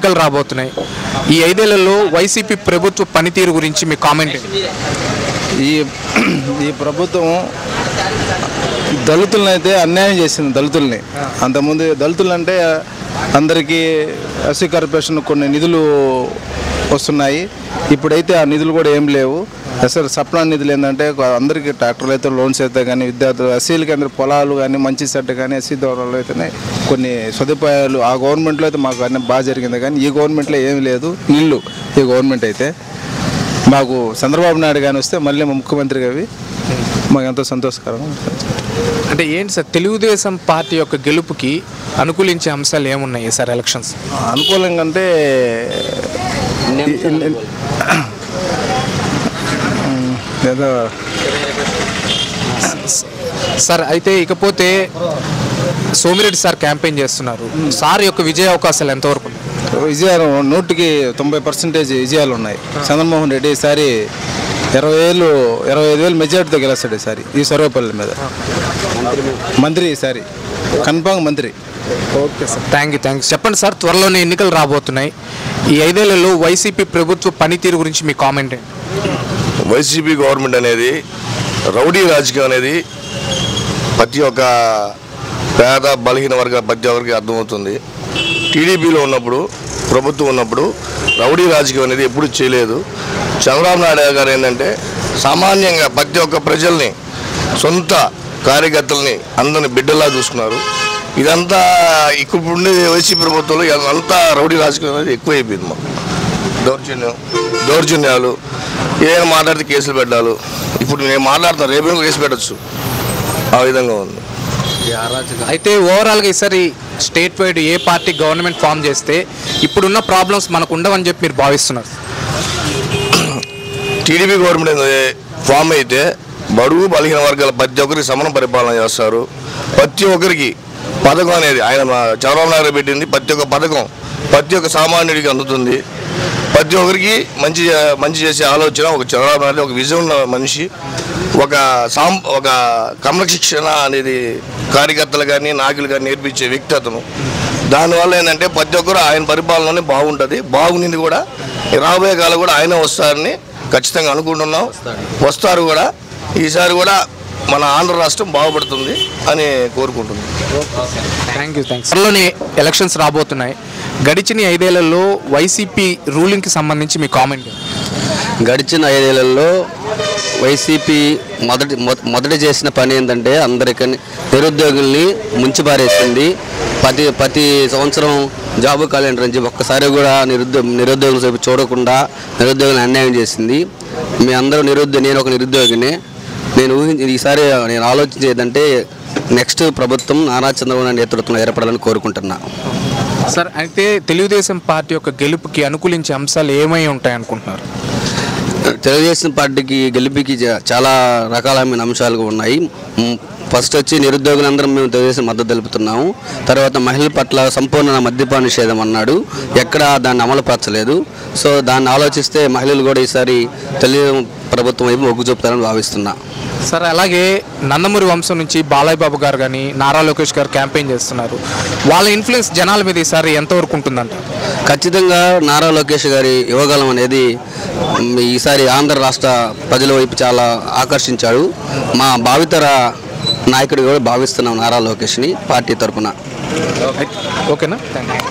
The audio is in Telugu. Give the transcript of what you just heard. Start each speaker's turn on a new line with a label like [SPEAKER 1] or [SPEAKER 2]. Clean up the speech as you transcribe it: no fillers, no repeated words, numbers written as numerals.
[SPEAKER 1] ఎన్నికలు రాబోతున్నాయి. ఈ 5 ఏళ్లలో వైసీపీ ప్రభుత్వ పనితీరు గురించి మీ కామెంట్ ఏంటి?
[SPEAKER 2] ఈ ప్రభుత్వం దళితులను అయితే అన్యాయం చేసింది. దళితుల్ని అంతకుముందు దళితులు అంటే అందరికీ ఎస్సీ కార్పొరేషన్ కొన్ని నిధులు వస్తున్నాయి. ఇప్పుడైతే ఆ నిధులు కూడా ఏం లేవు. అసలు సప్లా నిధులు ఏంటంటే అందరికీ ట్రాక్టర్లు అయితే లోన్స్ అయితే కానీ విద్యార్థులు ఎస్సీలకి అందరూ పొలాలు కానీ మంచి సెట్ కానీ ఎస్సీ దూరంలో అయితేనే కొన్ని సదుపాయాలు ఆ గవర్నమెంట్లో అయితే మాకు అన్నీ బాగా జరిగింది. కానీ ఈ గవర్నమెంట్లో ఏమీ లేదు. నీళ్ళు ఈ గవర్నమెంట్ అయితే మాకు చంద్రబాబు నాయుడు కానీ వస్తే మళ్ళీ మా ముఖ్యమంత్రిగా అవి మాకు ఎంతో సంతోషకరం.
[SPEAKER 1] అంటే ఏంటి సార్, తెలుగుదేశం పార్టీ యొక్క గెలుపుకి అనుకూలించే అంశాలు ఏమున్నాయి సార్ ఎలక్షన్స్?
[SPEAKER 2] అనుకూలంగా అంటే ఏదో
[SPEAKER 1] సార్ అయితే ఇకపోతే సోమిరెడ్డి సార్ క్యాంపెయిన్ చేస్తున్నారు. సార్ యొక్క విజయ అవకాశాలు ఎంతవరకు?
[SPEAKER 2] విజయాలు 100% విజయాలు ఉన్నాయి. చంద్రమోహన్ రెడ్డి ఈసారి 25,000 మెజార్టీతో గెలుస్తాడు ఈసారి ఈ సర్వేపల్లి మీద. మంత్రి ఈసారి కన్ఫామ్ మంత్రి.
[SPEAKER 1] Okay sir, thank you. చెప్పండి సార్, త్వరలోనే ఎన్నికలు రాబోతున్నాయి. ఈ 5 ఏళ్లలో వైసీపీ ప్రభుత్వ పనితీరు గురించి మీ కామెంట్ ఏంటి?
[SPEAKER 3] వైసీపీ గవర్నమెంట్ అనేది రౌడీ రాజకీయం అనేది ప్రతి ఒక్క పేద బలహీన వర్గ ప్రతి ఒక్కరికి అర్థమవుతుంది. టీడీపీలో ఉన్నప్పుడు ప్రభుత్వం ఉన్నప్పుడు రౌడీ రాజకీయం అనేది ఎప్పుడు చేయలేదు. చంద్రబాబు నాయుడు గారు ఏంటంటే సామాన్యంగా ప్రతి ఒక్క ప్రజల్ని సొంత కార్యకర్తల్ని అందరిని బిడ్డలా చూసుకున్నారు. ఇదంతా ఇప్పుడుండే వైసీపీ ప్రభుత్వంలో అంతా రౌడీ రాజకీయం అనేది ఎక్కువైపోయింది. మాకు దౌర్జన్యాలు ఏదైనా మాట్లాడితే కేసులు పెట్టాలి. ఇప్పుడు నేను మాట్లాడుతాను, రేపు కేసు పెట్టచ్చు, ఆ విధంగా ఉంది.
[SPEAKER 1] అయితే ఓవరాల్గా ఈసారి స్టేట్ వైడ్ ఏ పార్టీ గవర్నమెంట్ ఫామ్ చేస్తే ఇప్పుడున్న ప్రాబ్లమ్స్ మనకు ఉండవని చెప్పి మీరు భావిస్తున్నారు?
[SPEAKER 3] టీడీపీ గవర్నమెంట్ ఫామ్ అయితే బడుగు బలహీన వర్గాల ప్రతి ఒక్కరికి సమాన పరిపాలన చేస్తారు. ప్రతి ఒక్కరికి పథకం అనేది ఆయన చంద్రబాబు నాయుడు పెట్టింది. ప్రతి ఒక్క పథకం ప్రతి ఒక్క సామాన్యుడికి అందుతుంది. ప్రతి ఒక్కరికి మంచి చేసే ఆలోచన ఒక చంద్రబాబు నాయుడు, ఒక విజన్ ఉన్న మనిషి, ఒక క్రమశిక్షణ అనేది కార్యకర్తలు కానీ నాయకులు కానీ నేర్పించే వ్యక్తి అతను. దానివల్ల ఏంటంటే ప్రతి ఒక్కరు ఆయన పరిపాలనలోనే బాగుంటుంది. బాగుంది కూడా రాబోయే కాలం కూడా ఆయన వస్తారని ఖచ్చితంగా అనుకుంటున్నాం. వస్తారు కూడా. ఈసారి కూడా మన ఆంధ్ర రాష్ట్రం బాగుపడుతుంది అని కోరుకుంటున్నాం.
[SPEAKER 1] Thank you. త్వరలోనే ఎలక్షన్స్ రాబోతున్నాయి. గడిచిన 5 ఏళ్లలో వైసీపీ రూలింగ్కి సంబంధించి మీ కామెంట్?
[SPEAKER 4] గడిచిన 5 ఏళ్లలో వైసీపీ మొదటి చేసిన పని ఏంటంటే అందరికీ నిరుద్యోగుల్ని ముంచిపారేసింది. ప్రతి సంవత్సరం జాబ్ క్యాలెండర్ నుంచి ఒక్కసారి కూడా నిరుద్యోగుల వైపు చూడకుండా నిరుద్యోగులను అన్యాయం చేసింది. మీ అందరూ నేను ఒక నిరుద్యోగిని. ఈసారి నేను ఆలోచించేదంటే నెక్స్ట్ ప్రభుత్వం నారా చంద్రబాబు నాయుడు నేతృత్వంలో ఏర్పడాలని కోరుకుంటున్నా.
[SPEAKER 1] సార్ అయితే తెలుగుదేశం పార్టీ యొక్క గెలుపుకి అనుకూలించే అంశాలు ఏమై ఉంటాయి అనుకుంటున్నారు?
[SPEAKER 4] తెలుగుదేశం పార్టీకి గెలుపుకి చాలా రకాలైన అంశాలు ఉన్నాయి. ఫస్ట్ వచ్చి నిరుద్యోగులందరం మేము తెలుగుదేశం మద్దతు తెలుపుతున్నాము. తర్వాత మహిళల పట్ల సంపూర్ణ మద్యపాన నిషేధం అన్నాడు, ఎక్కడ దాన్ని అమలుపరచలేదు. సో దాన్ని ఆలోచిస్తే మహిళలు కూడా ఈసారి తెలుగు ప్రభుత్వం వైపు మొగ్గు చూపుతారని భావిస్తున్నా.
[SPEAKER 1] సార్ అలాగే నందమూరి వంశం నుంచి బాలయ్య బాబు గారు కానీ నారా లోకేష్ గారు క్యాంపెయిన్ చేస్తున్నారు. వాళ్ళ ఇన్ఫ్లుయెన్స్ జనాల మీద ఈసారి ఎంతవరకు ఉంటుందంట?
[SPEAKER 4] ఖచ్చితంగా నారా లోకేష్ గారి యువగలం అనేది ఈసారి ఆంధ్ర రాష్ట్ర ప్రజల వైపు చాలా ఆకర్షించాడు. మా భావితర నాయకుడు కూడా భావిస్తున్నాం నారా లోకేష్ని పార్టీ తరఫున.
[SPEAKER 1] ఓకేనా? Thank you.